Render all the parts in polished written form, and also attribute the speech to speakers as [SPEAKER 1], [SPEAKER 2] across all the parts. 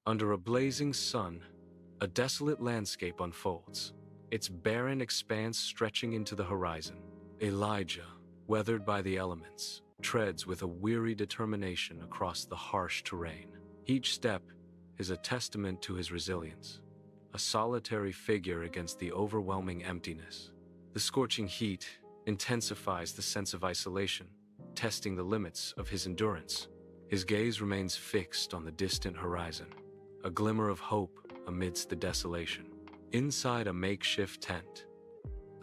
[SPEAKER 1] Under a blazing sun, a desolate landscape unfolds, its barren expanse stretching into the horizon. Elijah, weathered by the elements, treads with a weary determination across the harsh terrain. Each step is a testament to his resilience, a solitary figure against the overwhelming emptiness. The scorching heat intensifies the sense of isolation, testing the limits of his endurance. His gaze remains fixed on the distant horizon, a glimmer of hope amidst the desolation. Inside a makeshift tent,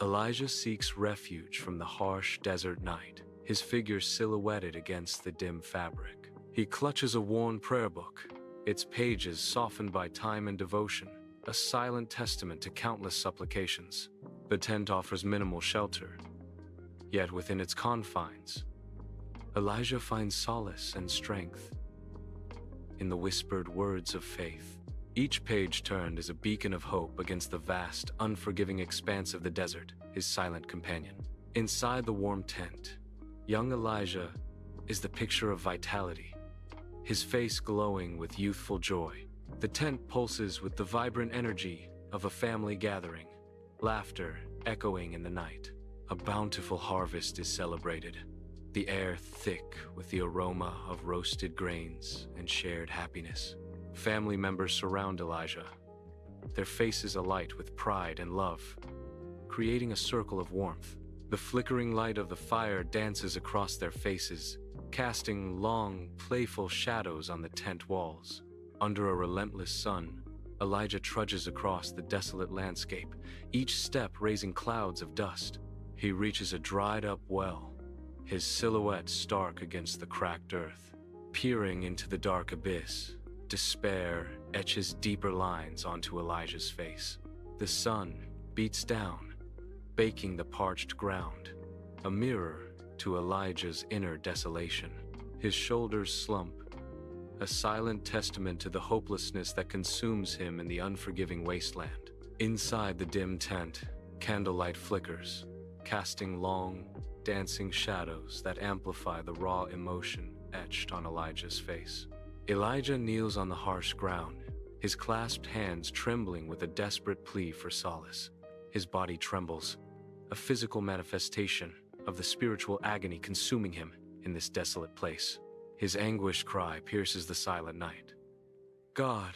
[SPEAKER 1] Elijah seeks refuge from the harsh desert night, his figure silhouetted against the dim fabric. He clutches a worn prayer book, its pages softened by time and devotion, a silent testament to countless supplications. The tent offers minimal shelter, yet within its confines, Elijah finds solace and strength in the whispered words of faith. Each page turned is a beacon of hope against the vast, unforgiving expanse of the desert, his silent companion. Inside the warm tent, young Elijah is the picture of vitality, his face glowing with youthful joy. The tent pulses with the vibrant energy of a family gathering, laughter echoing in the night. A bountiful harvest is celebrated, the air thick with the aroma of roasted grains and shared happiness. Family members surround Elijah, their faces alight with pride and love, creating a circle of warmth. The flickering light of the fire dances across their faces, casting long, playful shadows on the tent walls. Under a relentless sun, Elijah trudges across the desolate landscape, each step raising clouds of dust. He reaches a dried-up well, his silhouette stark against the cracked earth. Peering into the dark abyss, despair etches deeper lines onto Elijah's face. The sun beats down, baking the parched ground, a mirror to Elijah's inner desolation. His shoulders slump, a silent testament to the hopelessness that consumes him in the unforgiving wasteland. Inside the dim tent, candlelight flickers, casting long, dancing shadows that amplify the raw emotion etched on Elijah's face. Elijah kneels on the harsh ground, his clasped hands trembling with a desperate plea for solace. His body trembles, a physical manifestation of the spiritual agony consuming him in this desolate place. His anguished cry pierces the silent night. God,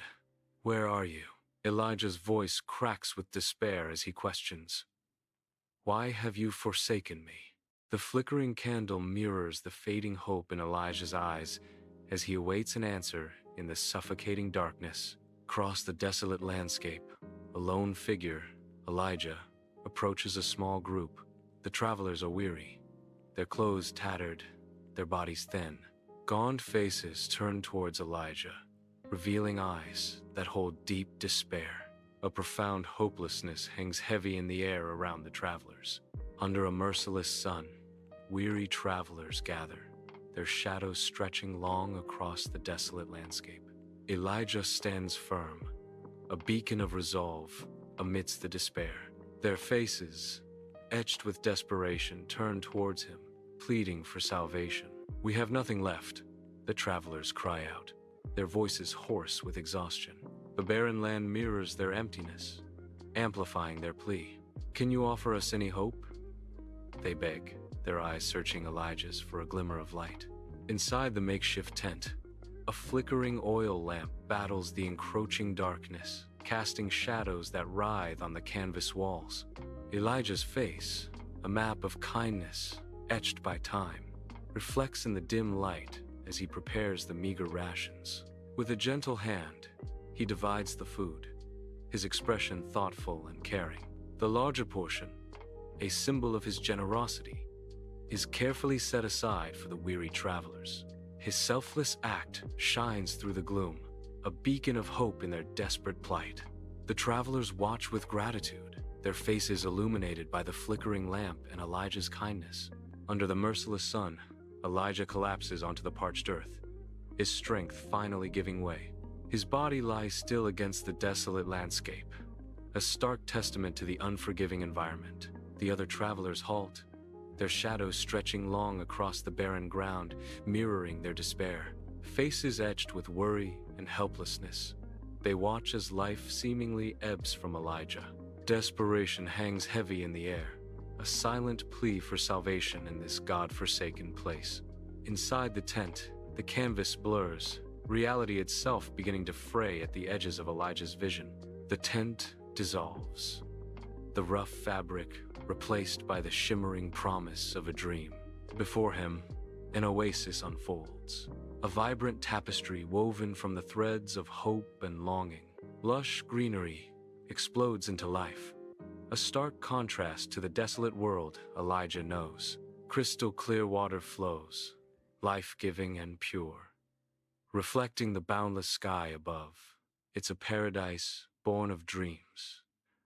[SPEAKER 1] where are you? Elijah's voice cracks with despair as he questions, why have you forsaken me? The flickering candle mirrors the fading hope in Elijah's eyes as he awaits an answer in the suffocating darkness. Across the desolate landscape, a lone figure, Elijah, approaches a small group. The travelers are weary, their clothes tattered, their bodies thin. Gaunt faces turn towards Elijah, revealing eyes that hold deep despair. A profound hopelessness hangs heavy in the air around the travelers. Under a merciless sun, weary travelers gather, their shadows stretching long across the desolate landscape. Elijah stands firm, a beacon of resolve amidst the despair. Their faces, etched with desperation, turn towards him, pleading for salvation. We have nothing left, the travelers cry out, their voices hoarse with exhaustion. The barren land mirrors their emptiness, amplifying their plea. Can you offer us any hope? They beg, their eyes searching Elijah's for a glimmer of light. Inside the makeshift tent, a flickering oil lamp battles the encroaching darkness, casting shadows that writhe on the canvas walls. Elijah's face, a map of kindness etched by time, reflects in the dim light as he prepares the meager rations. With a gentle hand, he divides the food, his expression thoughtful and caring. The larger portion, a symbol of his generosity, is carefully set aside for the weary travelers. His selfless act shines through the gloom, a beacon of hope in their desperate plight. The travelers watch with gratitude, their faces illuminated by the flickering lamp and Elijah's kindness. Under the merciless sun, Elijah collapses onto the parched earth, his strength finally giving way. His body lies still against the desolate landscape, a stark testament to the unforgiving environment. The other travelers halt, their shadows stretching long across the barren ground, mirroring their despair. Faces etched with worry and helplessness, They watch as life seemingly ebbs from Elijah. Desperation hangs heavy in the air, a silent plea for salvation in this God-forsaken place. Inside the tent, the canvas blurs, reality itself beginning to fray at the edges of Elijah's vision. The tent dissolves, the rough fabric replaced by the shimmering promise of a dream. Before him, an oasis unfolds, a vibrant tapestry woven from the threads of hope and longing. Lush greenery explodes into life, a stark contrast to the desolate world Elijah knows. Crystal clear water flows, life-giving and pure, reflecting the boundless sky above. It's a paradise born of dreams,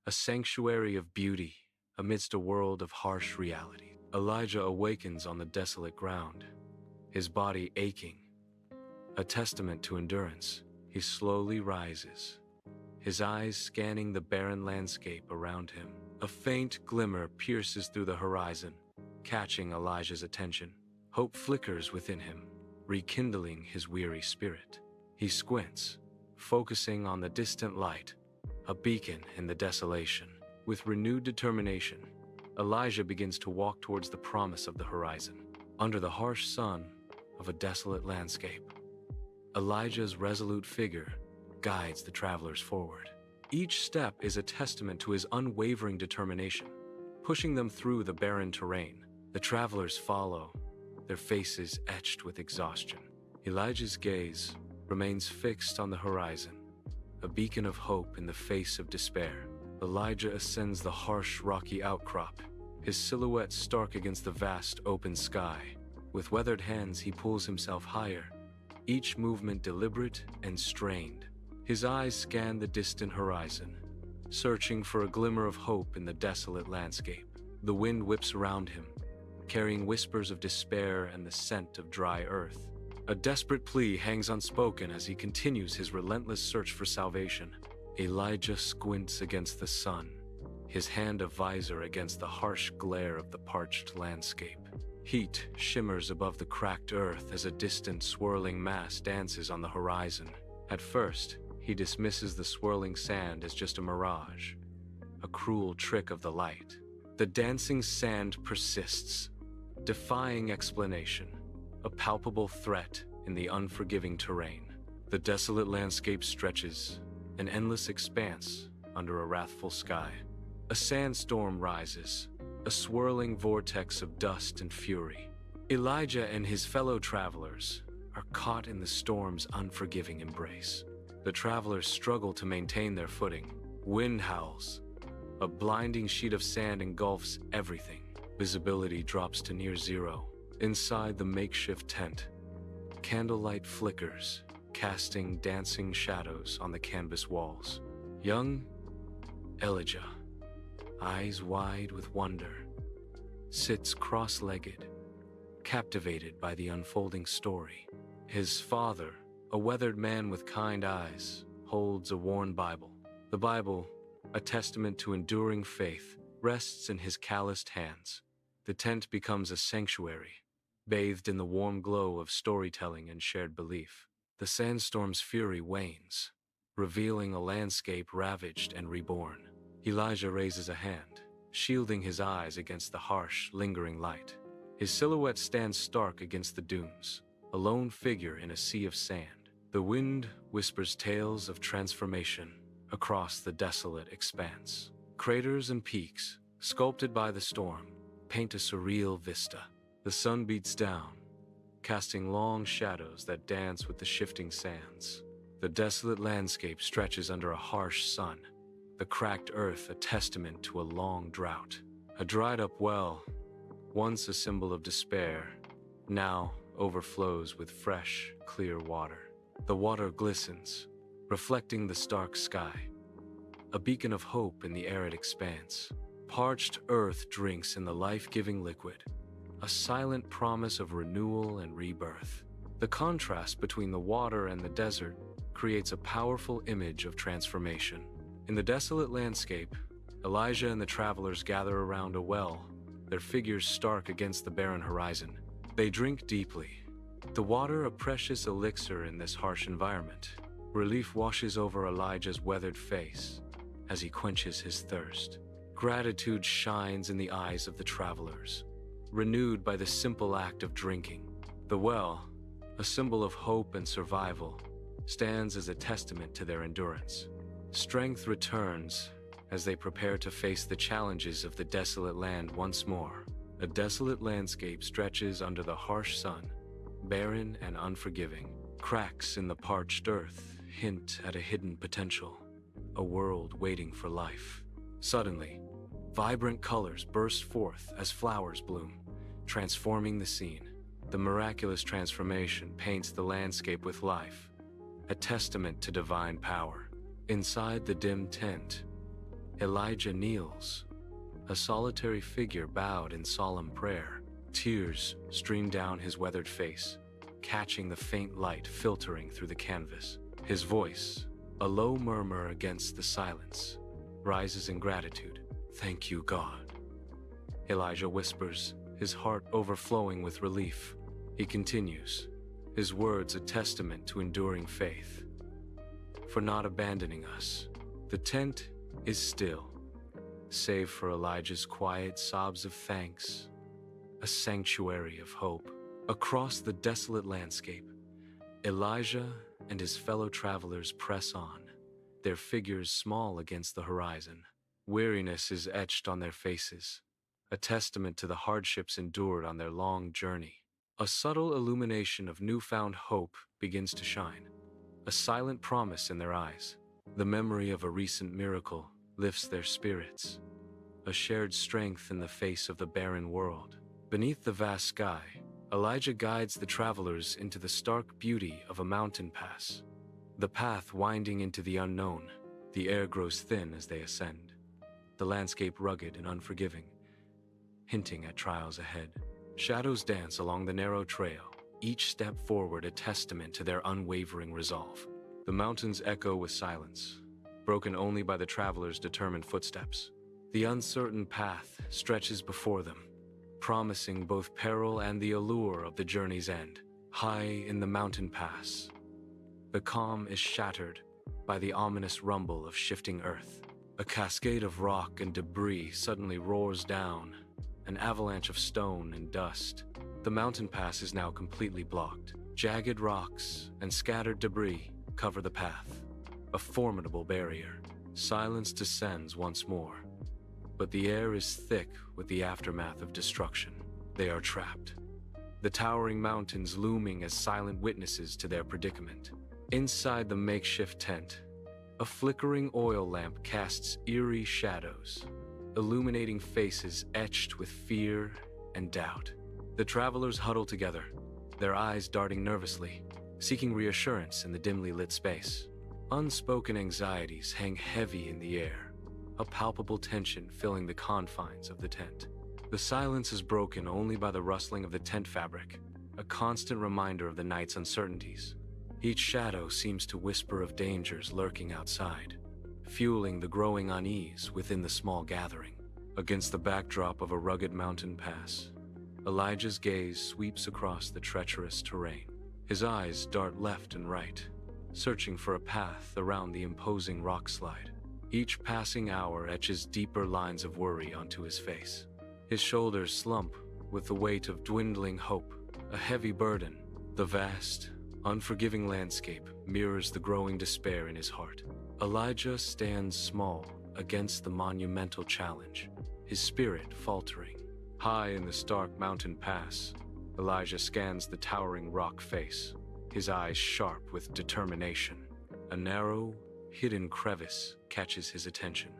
[SPEAKER 1] a sanctuary of beauty amidst a world of harsh reality. Elijah awakens on the desolate ground, his body aching. A testament to endurance, he slowly rises, his eyes scanning the barren landscape around him. A faint glimmer pierces through the horizon, catching Elijah's attention. Hope flickers within him, rekindling his weary spirit. He squints, focusing on the distant light, a beacon in the desolation. With renewed determination, Elijah begins to walk towards the promise of the horizon. Under the harsh sun of a desolate landscape, Elijah's resolute figure guides the travelers forward. Each step is a testament to his unwavering determination, pushing them through the barren terrain. The travelers follow, their faces etched with exhaustion. Elijah's gaze remains fixed on the horizon, a beacon of hope in the face of despair. Elijah ascends the harsh, rocky outcrop, his silhouette stark against the vast, open sky. With weathered hands, he pulls himself higher, each movement deliberate and strained. His eyes scan the distant horizon, searching for a glimmer of hope in the desolate landscape. The wind whips around him, carrying whispers of despair and the scent of dry earth. A desperate plea hangs unspoken as he continues his relentless search for salvation. Elijah squints against the sun, his hand a visor against the harsh glare of the parched landscape. Heat shimmers above the cracked earth as a distant swirling mass dances on the horizon. At first, he dismisses the swirling sand as just a mirage, a cruel trick of the light. The dancing sand persists, defying explanation, a palpable threat in the unforgiving terrain. The desolate landscape stretches, an endless expanse under a wrathful sky. A sandstorm rises, a swirling vortex of dust and fury. Elijah and his fellow travelers are caught in the storm's unforgiving embrace. The travelers struggle to maintain their footing. Wind howls. A blinding sheet of sand engulfs everything. Visibility drops to near zero. Inside the makeshift tent, candlelight flickers, casting dancing shadows on the canvas walls. Young Elijah, eyes wide with wonder, sits cross-legged, captivated by the unfolding story. His father, a weathered man with kind eyes, holds a worn Bible. The Bible, a testament to enduring faith, rests in his calloused hands. The tent becomes a sanctuary, bathed in the warm glow of storytelling and shared belief. The sandstorm's fury wanes, revealing a landscape ravaged and reborn. Elijah raises a hand, shielding his eyes against the harsh, lingering light. His silhouette stands stark against the dunes, a lone figure in a sea of sand. The wind whispers tales of transformation across the desolate expanse. Craters and peaks, sculpted by the storm, paint a surreal vista. The sun beats down, casting long shadows that dance with the shifting sands. The desolate landscape stretches under a harsh sun, the cracked earth a testament to a long drought. A dried-up well, once a symbol of despair, now overflows with fresh, clear water. The water glistens, reflecting the stark sky, a beacon of hope in the arid expanse. Parched earth drinks in the life-giving liquid, a silent promise of renewal and rebirth. The contrast between the water and the desert creates a powerful image of transformation. In the desolate landscape, Elijah and the travelers gather around a well, their figures stark against the barren horizon. They drink deeply, the water a precious elixir in this harsh environment. Relief washes over Elijah's weathered face as he quenches his thirst. Gratitude shines in the eyes of the travelers, renewed by the simple act of drinking. The well, a symbol of hope and survival, stands as a testament to their endurance. Strength returns as they prepare to face the challenges of the desolate land once more. A desolate landscape stretches under the harsh sun, barren and unforgiving. Cracks in the parched earth hint at a hidden potential, a world waiting for life. Suddenly, vibrant colors burst forth as flowers bloom, transforming the scene. The miraculous transformation paints the landscape with life, a testament to divine power. Inside the dim tent, Elijah kneels, a solitary figure bowed in solemn prayer. Tears stream down his weathered face, catching the faint light filtering through the canvas. His voice, a low murmur against the silence, rises in gratitude. "Thank you, God," Elijah whispers, his heart overflowing with relief. He continues, his words a testament to enduring faith. "For not abandoning us." The tent is still, save for Elijah's quiet sobs of thanks, a sanctuary of hope. Across the desolate landscape, Elijah and his fellow travelers press on, their figures small against the horizon. Weariness is etched on their faces, a testament to the hardships endured on their long journey. A subtle illumination of newfound hope begins to shine, a silent promise in their eyes. The memory of a recent miracle lifts their spirits, a shared strength in the face of the barren world. Beneath the vast sky, Elijah guides the travelers into the stark beauty of a mountain pass. The path winding into the unknown, the air grows thin as they ascend, the landscape rugged and unforgiving, hinting at trials ahead. Shadows dance along the narrow trail, each step forward a testament to their unwavering resolve. The mountains echo with silence, broken only by the travelers' determined footsteps. The uncertain path stretches before them, promising both peril and the allure of the journey's end. High in the mountain pass, the calm is shattered by the ominous rumble of shifting earth. A cascade of rock and debris suddenly roars down, an avalanche of stone and dust. The mountain pass is now completely blocked. Jagged rocks and scattered debris cover the path, a formidable barrier. Silence descends once more, but the air is thick with the aftermath of destruction. They are trapped, the towering mountains looming as silent witnesses to their predicament. Inside the makeshift tent, a flickering oil lamp casts eerie shadows, illuminating faces etched with fear and doubt. The travelers huddle together, their eyes darting nervously, seeking reassurance in the dimly lit space. Unspoken anxieties hang heavy in the air, a palpable tension filling the confines of the tent. The silence is broken only by the rustling of the tent fabric, a constant reminder of the night's uncertainties. Each shadow seems to whisper of dangers lurking outside, fueling the growing unease within the small gathering. Against the backdrop of a rugged mountain pass, Elijah's gaze sweeps across the treacherous terrain. His eyes dart left and right, searching for a path around the imposing rock slide. Each passing hour etches deeper lines of worry onto his face. His shoulders slump with the weight of dwindling hope, a heavy burden. The vast, unforgiving landscape mirrors the growing despair in his heart. Elijah stands small against the monumental challenge, his spirit faltering. High in the stark mountain pass, Elijah scans the towering rock face, his eyes sharp with determination. A narrow, hidden crevice catches his attention,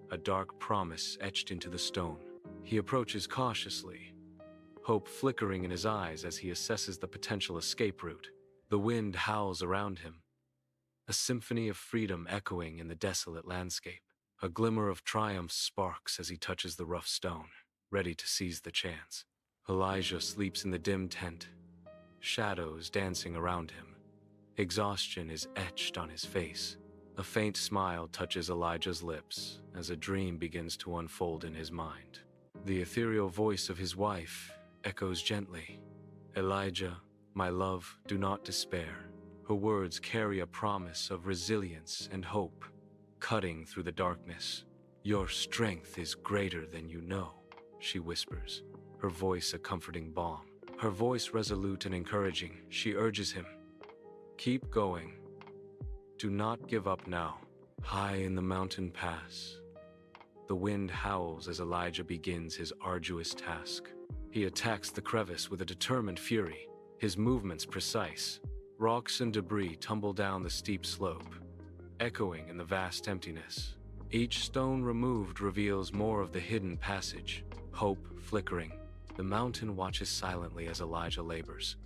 [SPEAKER 1] a dark promise etched into the stone. He approaches cautiously, hope flickering in his eyes as he assesses the potential escape route. The wind howls around him, a symphony of freedom echoing in the desolate landscape. A glimmer of triumph sparks as he touches the rough stone, ready to seize the chance. Elijah sleeps in the dim tent, shadows dancing around him. Exhaustion is etched on his face. A faint smile touches Elijah's lips as a dream begins to unfold in his mind. The ethereal voice of his wife echoes gently. "Elijah, my love, do not despair. Her words carry a promise of resilience and hope, cutting through the darkness. "Your strength is greater than you know," she whispers, her voice a comforting balm. Her voice resolute and encouraging, she urges him, "Keep going. Do not give up now." High in the mountain pass, the wind howls as Elijah begins his arduous task. He attacks the crevice with a determined fury, his movements precise. Rocks and debris tumble down the steep slope, echoing in the vast emptiness. Each stone removed reveals more of the hidden passage, hope flickering. The mountain watches silently as Elijah labors,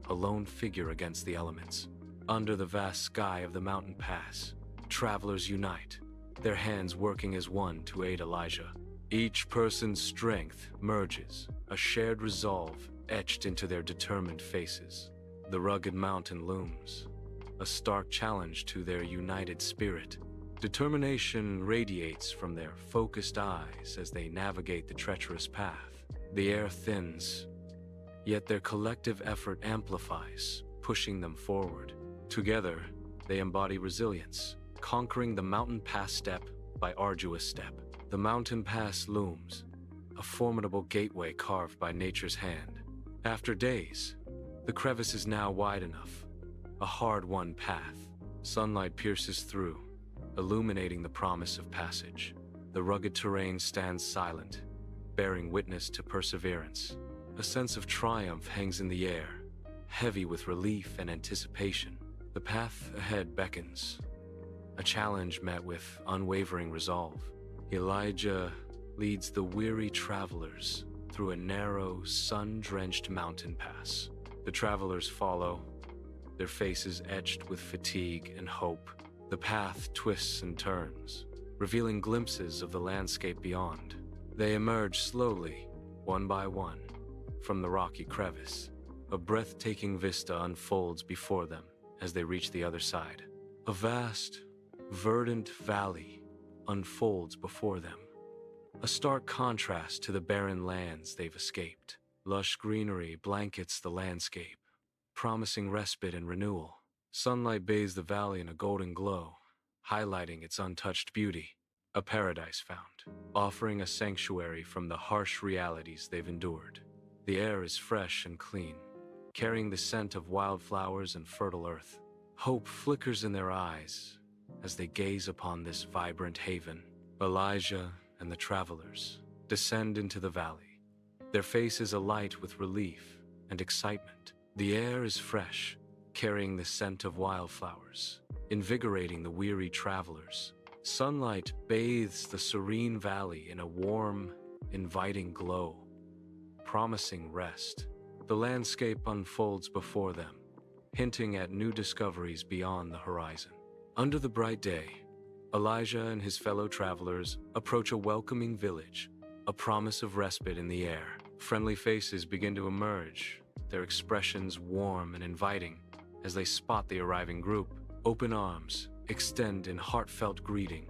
[SPEAKER 1] a lone figure against the elements. Under the vast sky of the mountain pass, travelers unite, their hands working as one to aid Elijah. Each person's strength merges, a shared resolve etched into their determined faces. The rugged mountain looms, a stark challenge to their united spirit. Determination radiates from their focused eyes as they navigate the treacherous path. The air thins, yet their collective effort amplifies, pushing them forward. Together, they embody resilience, conquering the mountain pass step by arduous step. The mountain pass looms, a formidable gateway carved by nature's hand. After days, the crevice is now wide enough, a hard-won path. Sunlight pierces through, illuminating the promise of passage. The rugged terrain stands silent, bearing witness to perseverance. A sense of triumph hangs in the air, heavy with relief and anticipation. The path ahead beckons, a challenge met with unwavering resolve. Elijah leads the weary travelers through a narrow, sun-drenched mountain pass. The travelers follow, their faces etched with fatigue and hope. The path twists and turns, revealing glimpses of the landscape beyond. They emerge slowly, one by one, from the rocky crevice. A breathtaking vista unfolds before them as they reach the other side. A vast, verdant valley unfolds before them, a stark contrast to the barren lands they've escaped. Lush greenery blankets the landscape, promising respite and renewal. Sunlight bathes the valley in a golden glow, highlighting its untouched beauty. A paradise found, offering a sanctuary from the harsh realities they've endured. The air is fresh and clean, carrying the scent of wildflowers and fertile earth. Hope flickers in their eyes as they gaze upon this vibrant haven. Elijah and the travelers descend into the valley, their faces alight with relief and excitement. The air is fresh, carrying the scent of wildflowers, invigorating the weary travelers. Sunlight bathes the serene valley in a warm, inviting glow, promising rest. The landscape unfolds before them, hinting at new discoveries beyond the horizon. Under the bright day, Elijah and his fellow travelers approach a welcoming village, a promise of respite in the air. Friendly faces begin to emerge, their expressions warm and inviting as they spot the arriving group. Open arms extend in heartfelt greeting,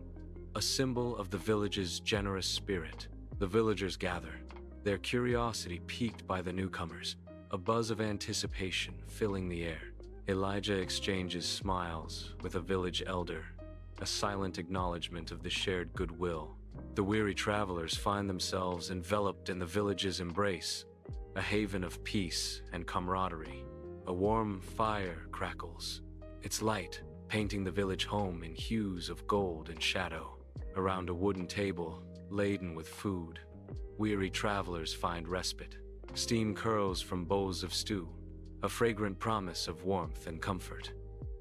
[SPEAKER 1] a symbol of the village's generous spirit. The villagers gather, their curiosity piqued by the newcomers, a buzz of anticipation filling the air. Elijah exchanges smiles with a village elder, a silent acknowledgement of the shared goodwill. The weary travelers find themselves enveloped in the village's embrace, a haven of peace and camaraderie. A warm fire crackles, its light painting the village home in hues of gold and shadow. Around a wooden table, laden with food, weary travelers find respite. Steam curls from bowls of stew, a fragrant promise of warmth and comfort.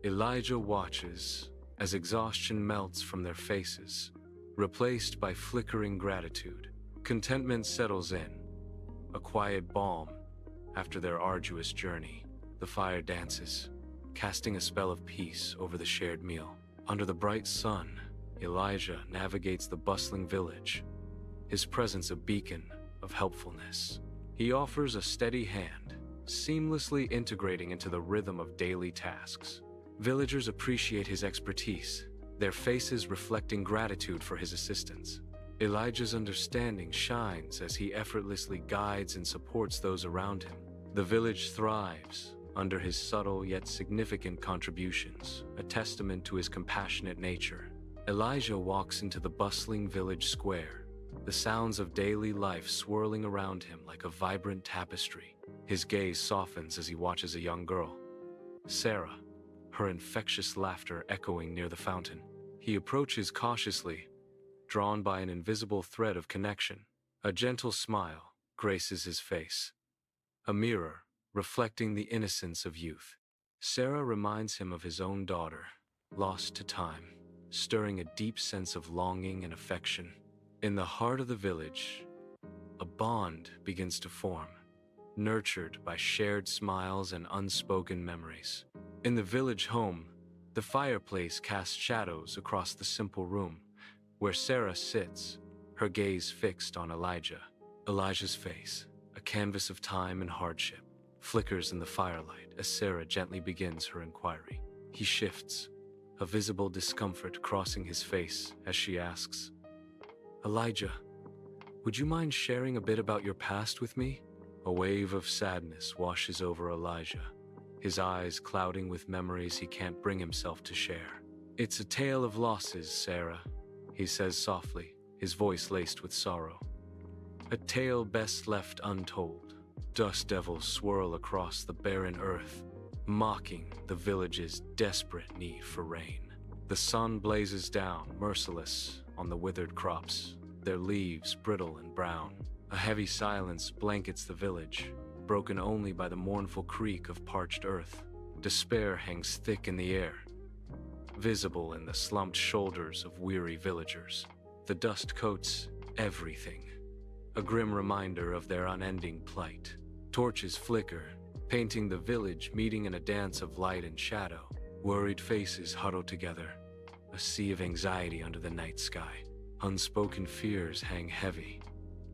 [SPEAKER 1] Elijah watches as exhaustion melts from their faces, replaced by flickering gratitude. Contentment settles in, a quiet balm after their arduous journey. The fire dances, casting a spell of peace over the shared meal. Under the bright sun, Elijah navigates the bustling village, his presence a beacon of helpfulness. He offers a steady hand, seamlessly integrating into the rhythm of daily tasks. Villagers appreciate his expertise, their faces reflecting gratitude for his assistance. Elijah's understanding shines as he effortlessly guides and supports those around him. The village thrives, under his subtle yet significant contributions, a testament to his compassionate nature. Elijah walks into the bustling village square, the sounds of daily life swirling around him like a vibrant tapestry. His gaze softens as he watches a young girl, Sarah, her infectious laughter echoing near the fountain. He approaches cautiously, drawn by an invisible thread of connection. A gentle smile graces his face, a mirror reflecting the innocence of youth. Sarah reminds him of his own daughter, lost to time, stirring a deep sense of longing and affection. In the heart of the village, a bond begins to form, nurtured by shared smiles and unspoken memories. In the village home, the fireplace casts shadows across the simple room, where Sarah sits, her gaze fixed on Elijah. Elijah's face, a canvas of time and hardship, flickers in the firelight as Sarah gently begins her inquiry. He shifts, a visible discomfort crossing his face as she asks, "Elijah, would you mind sharing a bit about your past with me?" A wave of sadness washes over Elijah, his eyes clouding with memories he can't bring himself to share. "It's a tale of losses, Sarah," he says softly, his voice laced with sorrow. "A tale best left untold. Dust devils swirl across the barren earth, mocking the village's desperate need for rain. The sun blazes down, merciless, on the withered crops, their leaves brittle and brown. A heavy silence blankets the village, broken only by the mournful creak of parched earth. Despair hangs thick in the air, visible in the slumped shoulders of weary villagers. The dust coats everything, a grim reminder of their unending plight. Torches flicker, painting the village meeting in a dance of light and shadow. Worried faces huddle together, a sea of anxiety under the night sky. Unspoken fears hang heavy,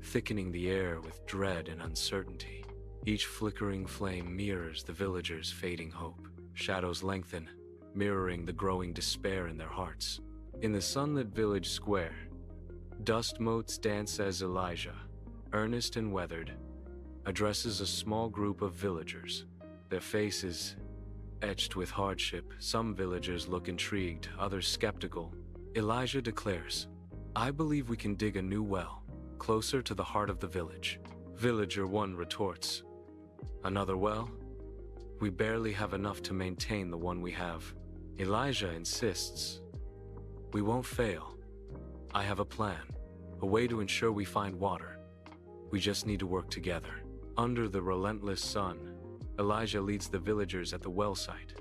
[SPEAKER 1] thickening the air with dread and uncertainty. Each flickering flame mirrors the villagers' fading hope. Shadows lengthen, mirroring the growing despair in their hearts. In the sunlit village square, dust motes dance as Elijah, earnest and weathered, addresses a small group of villagers, their faces etched with hardship. Some villagers look intrigued, others skeptical. Elijah declares, "I believe we can dig a new well, closer to the heart of the village." Villager 1 retorts, "Another well? We barely have enough to maintain the one we have." Elijah insists, "We won't fail. I have a plan, a way to ensure we find water. We just need to work together." Under the relentless sun, Elijah leads the villagers at the well site.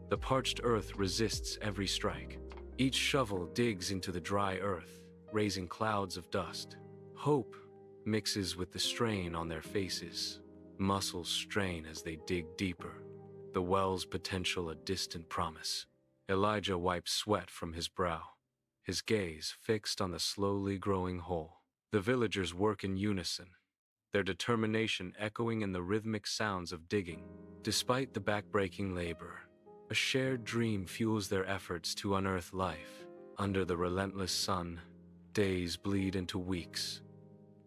[SPEAKER 1] The parched earth resists every strike. Each shovel digs into the dry earth, raising clouds of dust. Hope mixes with the strain on their faces. Muscles strain as they dig deeper, the well's potential a distant promise. Elijah wipes sweat from his brow, his gaze fixed on the slowly growing hole. The villagers work in unison, their determination echoing in the rhythmic sounds of digging. Despite the backbreaking labor, a shared dream fuels their efforts to unearth life. Under the relentless sun, days bleed into weeks.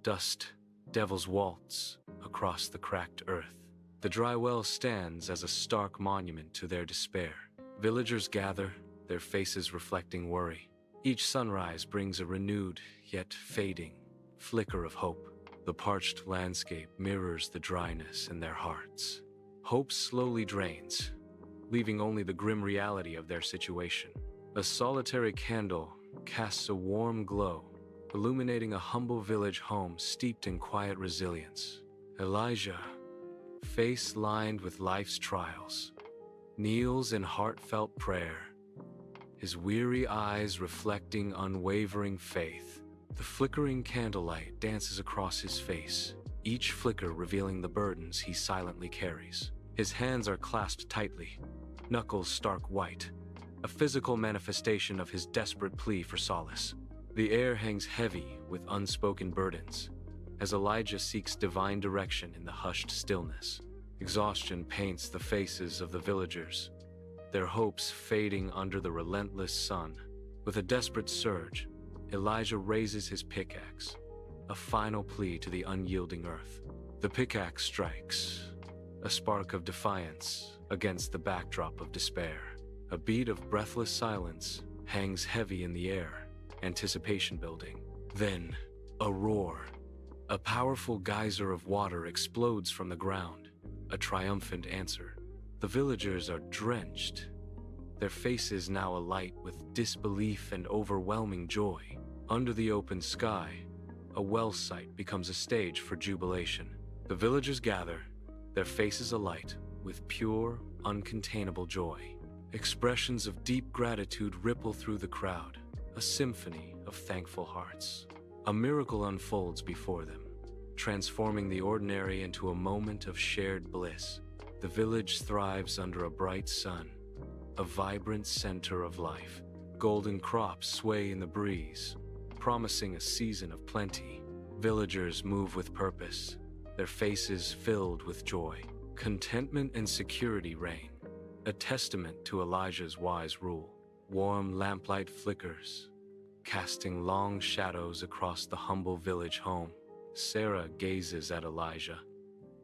[SPEAKER 1] Dust devils waltz across the cracked earth. The dry well stands as a stark monument to their despair. Villagers gather, their faces reflecting worry. Each sunrise brings a renewed, yet fading, flicker of hope. The parched landscape mirrors the dryness in their hearts. Hope slowly drains, leaving only the grim reality of their situation. A solitary candle casts a warm glow, illuminating a humble village home steeped in quiet resilience. Elijah, face lined with life's trials, kneels in heartfelt prayer, his weary eyes reflecting unwavering faith. The flickering candlelight dances across his face, each flicker revealing the burdens he silently carries. His hands are clasped tightly, knuckles stark white, a physical manifestation of his desperate plea for solace. The air hangs heavy with unspoken burdens, as Elijah seeks divine direction in the hushed stillness. Exhaustion paints the faces of the villagers, their hopes fading under the relentless sun. With a desperate surge, Elijah raises his pickaxe, a final plea to the unyielding earth. The pickaxe strikes, a spark of defiance against the backdrop of despair. A beat of breathless silence hangs heavy in the air, anticipation building. Then, a roar. A powerful geyser of water explodes from the ground, a triumphant answer. The villagers are drenched, their faces now alight with disbelief and overwhelming joy. Under the open sky, a well site becomes a stage for jubilation. The villagers gather, their faces alight with pure, uncontainable joy. Expressions of deep gratitude ripple through the crowd, a symphony of thankful hearts. A miracle unfolds before them, transforming the ordinary into a moment of shared bliss. The village thrives under a bright sun, a vibrant center of life. Golden crops sway in the breeze, promising a season of plenty. Villagers move with purpose, their faces filled with joy. Contentment and security reign, a testament to Elijah's wise rule. Warm lamplight flickers, casting long shadows across the humble village home. Sarah gazes at Elijah,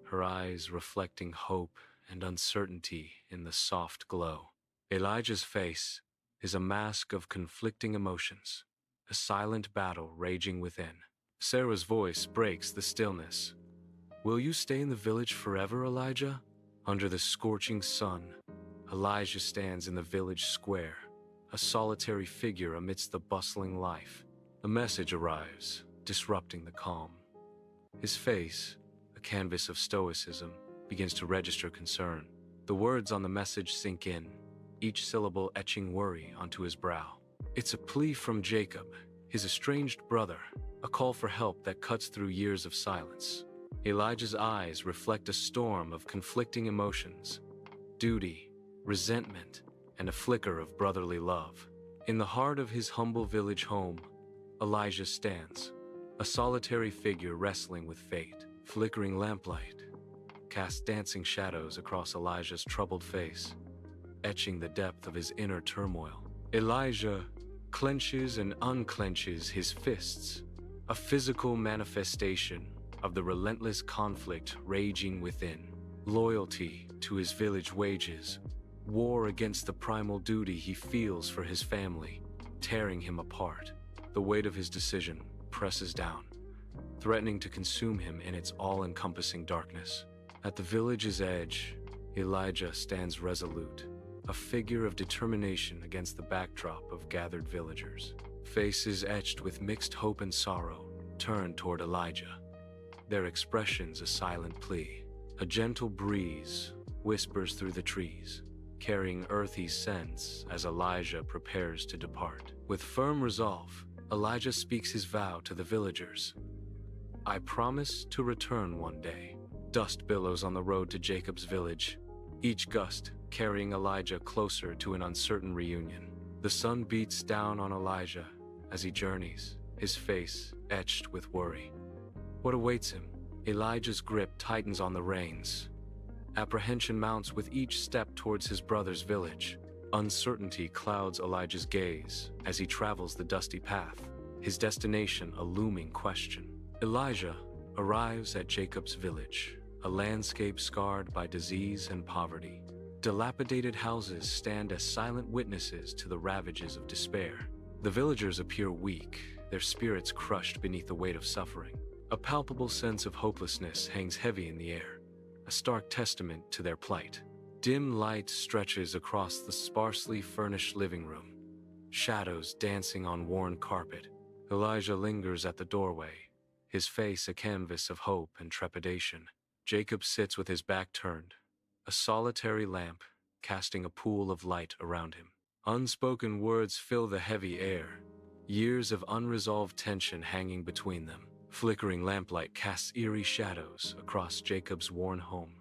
[SPEAKER 1] her eyes reflecting hope and uncertainty in the soft glow. Elijah's face is a mask of conflicting emotions, a silent battle raging within. Sarah's voice breaks the stillness. "Will you stay in the village forever, Elijah?" Under the scorching sun, Elijah stands in the village square, a solitary figure amidst the bustling life. A message arrives, disrupting the calm. His face, a canvas of stoicism, begins to register concern. The words on the message sink in, each syllable etching worry onto his brow. It's a plea from Jacob, his estranged brother, a call for help that cuts through years of silence. Elijah's eyes reflect a storm of conflicting emotions: duty, resentment, and a flicker of brotherly love. In the heart of his humble village home, Elijah stands, a solitary figure wrestling with fate. Flickering lamplight casts dancing shadows across Elijah's troubled face, etching the depth of his inner turmoil. Elijah clenches and unclenches his fists, a physical manifestation of the relentless conflict raging within. Loyalty to his village wages, war against the primal duty he feels for his family, tearing him apart. The weight of his decision presses down, threatening to consume him in its all-encompassing darkness. At the village's edge, Elijah stands resolute, a figure of determination against the backdrop of gathered villagers. Faces etched with mixed hope and sorrow turn toward Elijah, their expressions a silent plea. A gentle breeze whispers through the trees, carrying earthy scents as Elijah prepares to depart. With firm resolve, Elijah speaks his vow to the villagers. "I promise to return one day." Dust billows on the road to Jacob's village, each gust carrying Elijah closer to an uncertain reunion. The sun beats down on Elijah as he journeys, his face etched with worry. What awaits him? Elijah's grip tightens on the reins. Apprehension mounts with each step towards his brother's village. Uncertainty clouds Elijah's gaze as he travels the dusty path, his destination a looming question. Elijah arrives at Jacob's village, a landscape scarred by disease and poverty. Dilapidated houses stand as silent witnesses to the ravages of despair. The villagers appear weak, their spirits crushed beneath the weight of suffering. A palpable sense of hopelessness hangs heavy in the air, a stark testament to their plight. Dim light stretches across the sparsely furnished living room, shadows dancing on worn carpet. Elijah lingers at the doorway, his face a canvas of hope and trepidation. Jacob sits with his back turned, a solitary lamp casting a pool of light around him. Unspoken words fill the heavy air, years of unresolved tension hanging between them. Flickering lamplight casts eerie shadows across Jacob's worn home,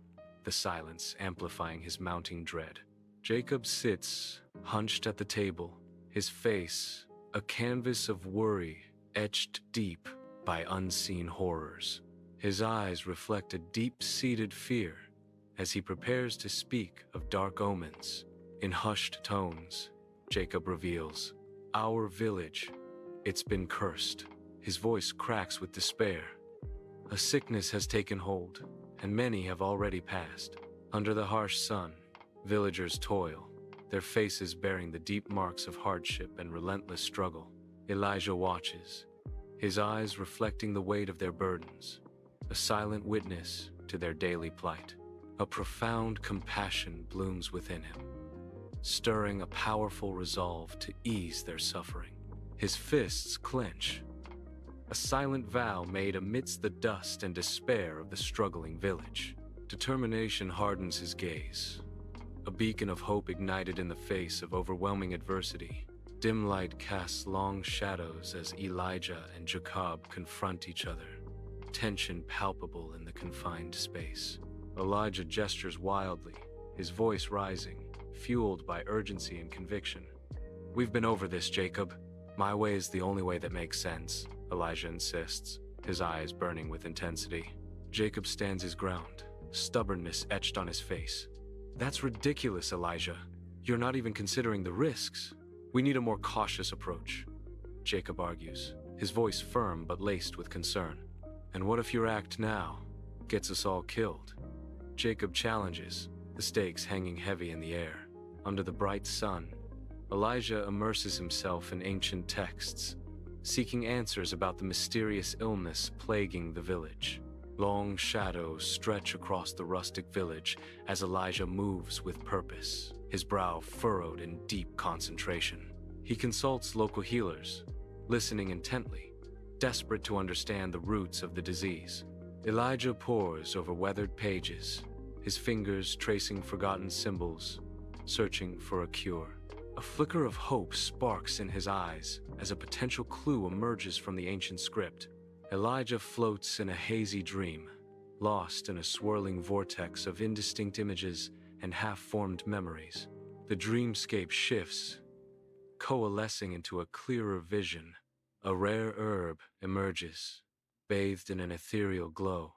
[SPEAKER 1] the silence amplifying his mounting dread. Jacob sits, hunched at the table, his face a canvas of worry etched deep by unseen horrors. His eyes reflect a deep-seated fear as he prepares to speak of dark omens. In hushed tones, Jacob reveals, "Our village, it's been cursed." His voice cracks with despair. A sickness has taken hold, and many have already passed. Under the harsh sun, villagers toil, their faces bearing the deep marks of hardship and relentless struggle. Elijah watches, his eyes reflecting the weight of their burdens, a silent witness to their daily plight. A profound compassion blooms within him, stirring a powerful resolve to ease their suffering. His fists clench, a silent vow made amidst the dust and despair of the struggling village. Determination hardens his gaze, a beacon of hope ignited in the face of overwhelming adversity. Dim light casts long shadows as Elijah and Jacob confront each other, tension palpable in the confined space. Elijah gestures wildly, his voice rising, fueled by urgency and conviction. "We've been over this, Jacob. My way is the only way that makes sense," Elijah insists, his eyes burning with intensity. Jacob stands his ground, stubbornness etched on his face. "That's ridiculous, Elijah. You're not even considering the risks. We need a more cautious approach," Jacob argues, his voice firm but laced with concern. "And what if your act now gets us all killed?" Jacob challenges, the stakes hanging heavy in the air. Under the bright sun, Elijah immerses himself in ancient texts, seeking answers about the mysterious illness plaguing the village. Long shadows stretch across the rustic village as Elijah moves with purpose, his brow furrowed in deep concentration. He consults local healers, listening intently, desperate to understand the roots of the disease. Elijah pores over weathered pages, his fingers tracing forgotten symbols, searching for a cure. A flicker of hope sparks in his eyes as a potential clue emerges from the ancient script. Elijah floats in a hazy dream, lost in a swirling vortex of indistinct images and half-formed memories. The dreamscape shifts, coalescing into a clearer vision. A rare herb emerges, bathed in an ethereal glow,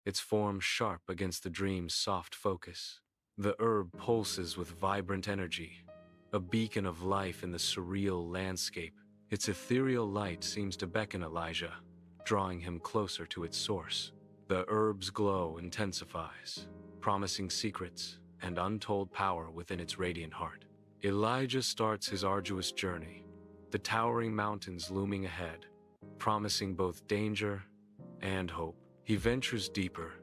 [SPEAKER 1] its form sharp against the dream's soft focus. The herb pulses with vibrant energy, a beacon of life in the surreal landscape. Its ethereal light seems to beckon Elijah, drawing him closer to its source. The herb's glow intensifies, promising secrets and untold power within its radiant heart. Elijah starts his arduous journey, the towering mountains looming ahead, promising both danger and hope. He ventures deeper,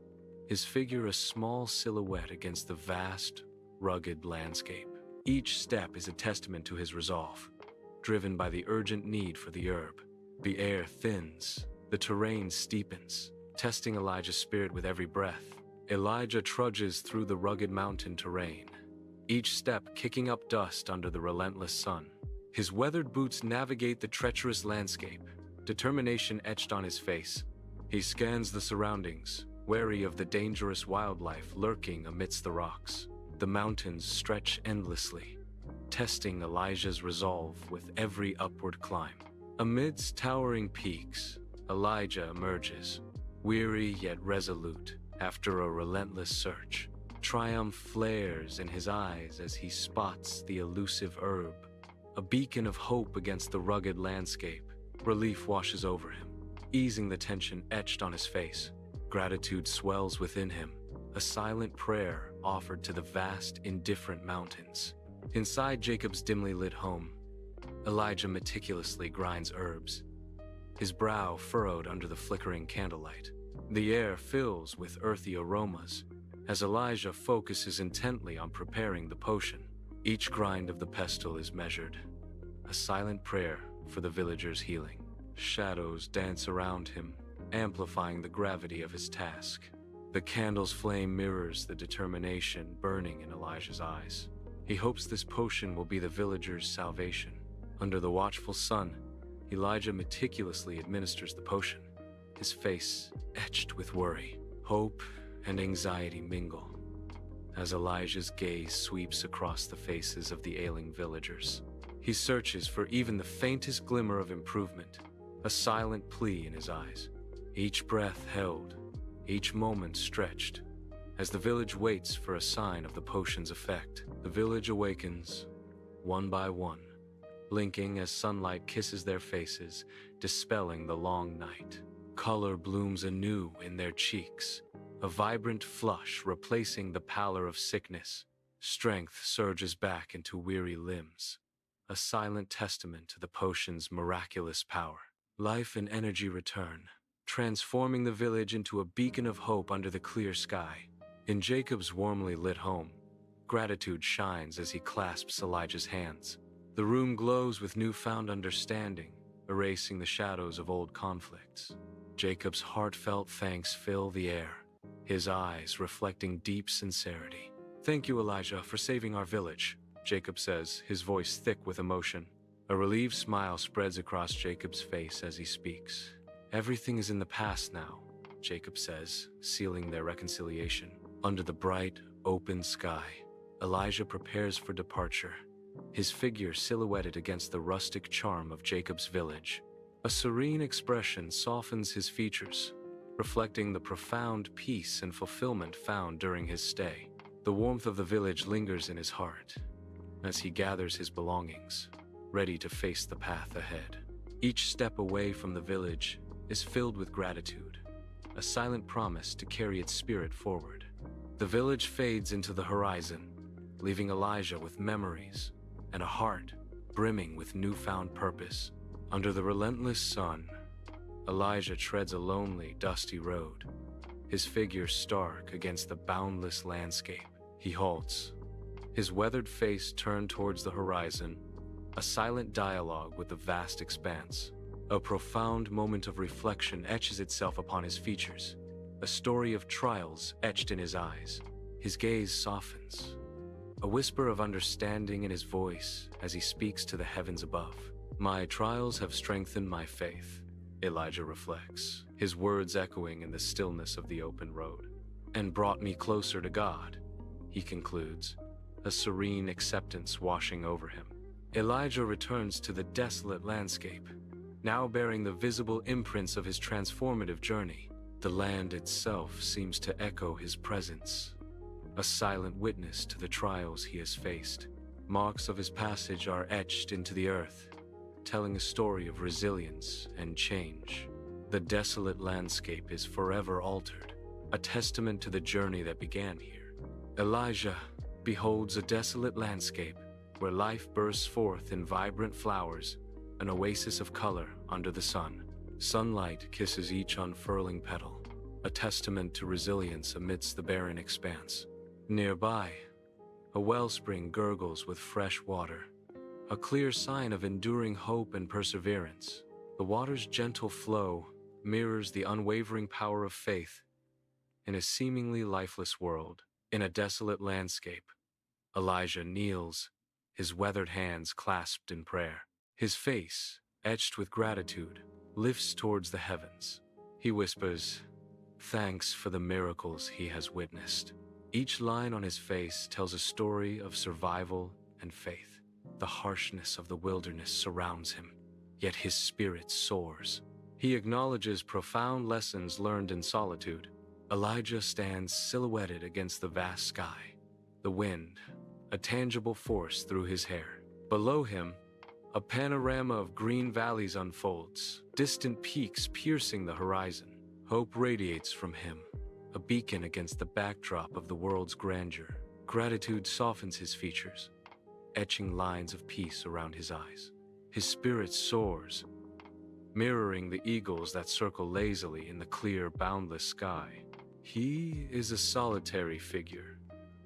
[SPEAKER 1] his figure a small silhouette against the vast, rugged landscape. Each step is a testament to his resolve, driven by the urgent need for the herb. The air thins, the terrain steepens, testing Elijah's spirit with every breath. Elijah trudges through the rugged mountain terrain, each step kicking up dust under the relentless sun. His weathered boots navigate the treacherous landscape, determination etched on his face. He scans the surroundings, wary of the dangerous wildlife lurking amidst the rocks. The mountains stretch endlessly, testing Elijah's resolve with every upward climb. Amidst towering peaks, Elijah emerges, weary yet resolute after a relentless search. Triumph flares in his eyes as he spots the elusive herb, a beacon of hope against the rugged landscape. Relief washes over him, easing the tension etched on his face. Gratitude swells within him, a silent prayer offered to the vast, indifferent mountains. Inside Jacob's dimly lit home, Elijah meticulously grinds herbs, his brow furrowed under the flickering candlelight. The air fills with earthy aromas as Elijah focuses intently on preparing the potion. Each grind of the pestle is measured, a silent prayer for the villager's healing. Shadows dance around him, amplifying the gravity of his task. The candle's flame mirrors the determination burning in Elijah's eyes. He hopes this potion will be the villager's salvation. Under the watchful sun, Elijah meticulously administers the potion, his face etched with worry. Hope and anxiety mingle as Elijah's gaze sweeps across the faces of the ailing villagers. He searches for even the faintest glimmer of improvement, a silent plea in his eyes. Each breath held, each moment stretched, as the village waits for a sign of the potion's effect. The village awakens, one by one, blinking as sunlight kisses their faces, dispelling the long night. Color blooms anew in their cheeks, a vibrant flush replacing the pallor of sickness. Strength surges back into weary limbs, a silent testament to the potion's miraculous power. Life and energy return, transforming the village into a beacon of hope under the clear sky. In Jacob's warmly lit home, gratitude shines as he clasps Elijah's hands. The room glows with newfound understanding, erasing the shadows of old conflicts. Jacob's heartfelt thanks fill the air, his eyes reflecting deep sincerity. "Thank you, Elijah, for saving our village," Jacob says, his voice thick with emotion. A relieved smile spreads across Jacob's face as he speaks. "Everything is in the past now," Jacob says, sealing their reconciliation. Under the bright, open sky, Elijah prepares for departure, his figure silhouetted against the rustic charm of Jacob's village. A serene expression softens his features, reflecting the profound peace and fulfillment found during his stay. The warmth of the village lingers in his heart as he gathers his belongings, ready to face the path ahead. Each step away from the village is filled with gratitude, a silent promise to carry its spirit forward. The village fades into the horizon, leaving Elijah with memories and a heart brimming with newfound purpose. Under the relentless sun, Elijah treads a lonely, dusty road, his figure stark against the boundless landscape. He halts, his weathered face turned towards the horizon, a silent dialogue with the vast expanse. A profound moment of reflection etches itself upon his features, a story of trials etched in his eyes. His gaze softens, a whisper of understanding in his voice as he speaks to the heavens above. "My trials have strengthened my faith," Elijah reflects, his words echoing in the stillness of the open road. "And brought me closer to God," he concludes, a serene acceptance washing over him. Elijah returns to the desolate landscape, now bearing the visible imprints of his transformative journey. The land itself seems to echo his presence, a silent witness to the trials he has faced. Marks of his passage are etched into the earth, telling a story of resilience and change. The desolate landscape is forever altered, a testament to the journey that began here. Elijah beholds a desolate landscape where life bursts forth in vibrant flowers, an oasis of color under the sun. Sunlight kisses each unfurling petal, a testament to resilience amidst the barren expanse. Nearby, a wellspring gurgles with fresh water, a clear sign of enduring hope and perseverance. The water's gentle flow mirrors the unwavering power of faith in a seemingly lifeless world. In a desolate landscape, Elijah kneels, his weathered hands clasped in prayer. His face, etched with gratitude, lifts towards the heavens. He whispers, thanks for the miracles he has witnessed. Each line on his face tells a story of survival and faith. The harshness of the wilderness surrounds him, yet his spirit soars. He acknowledges profound lessons learned in solitude. Elijah stands silhouetted against the vast sky, the wind, a tangible force through his hair. Below him, a panorama of green valleys unfolds, distant peaks piercing the horizon. Hope radiates from him, a beacon against the backdrop of the world's grandeur. Gratitude softens his features, etching lines of peace around his eyes. His spirit soars, mirroring the eagles that circle lazily in the clear, boundless sky. He is a solitary figure,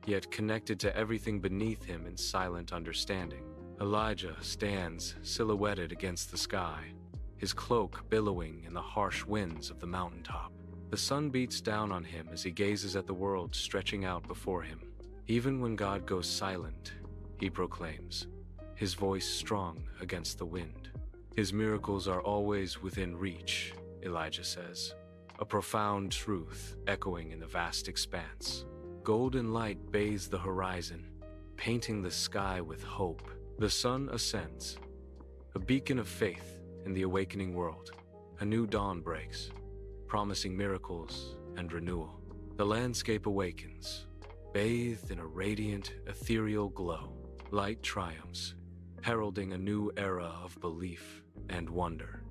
[SPEAKER 1] yet connected to everything beneath him in silent understanding. Elijah stands silhouetted against the sky, his cloak billowing in the harsh winds of the mountaintop. The sun beats down on him as he gazes at the world stretching out before him. Even when God goes silent, he proclaims, his voice strong against the wind. His miracles are always within reach, Elijah says, a profound truth echoing in the vast expanse. Golden light bathes the horizon, painting the sky with hope. The sun ascends, a beacon of faith in the awakening world. A new dawn breaks, promising miracles and renewal. The landscape awakens, bathed in a radiant, ethereal glow. Light triumphs, heralding a new era of belief and wonder.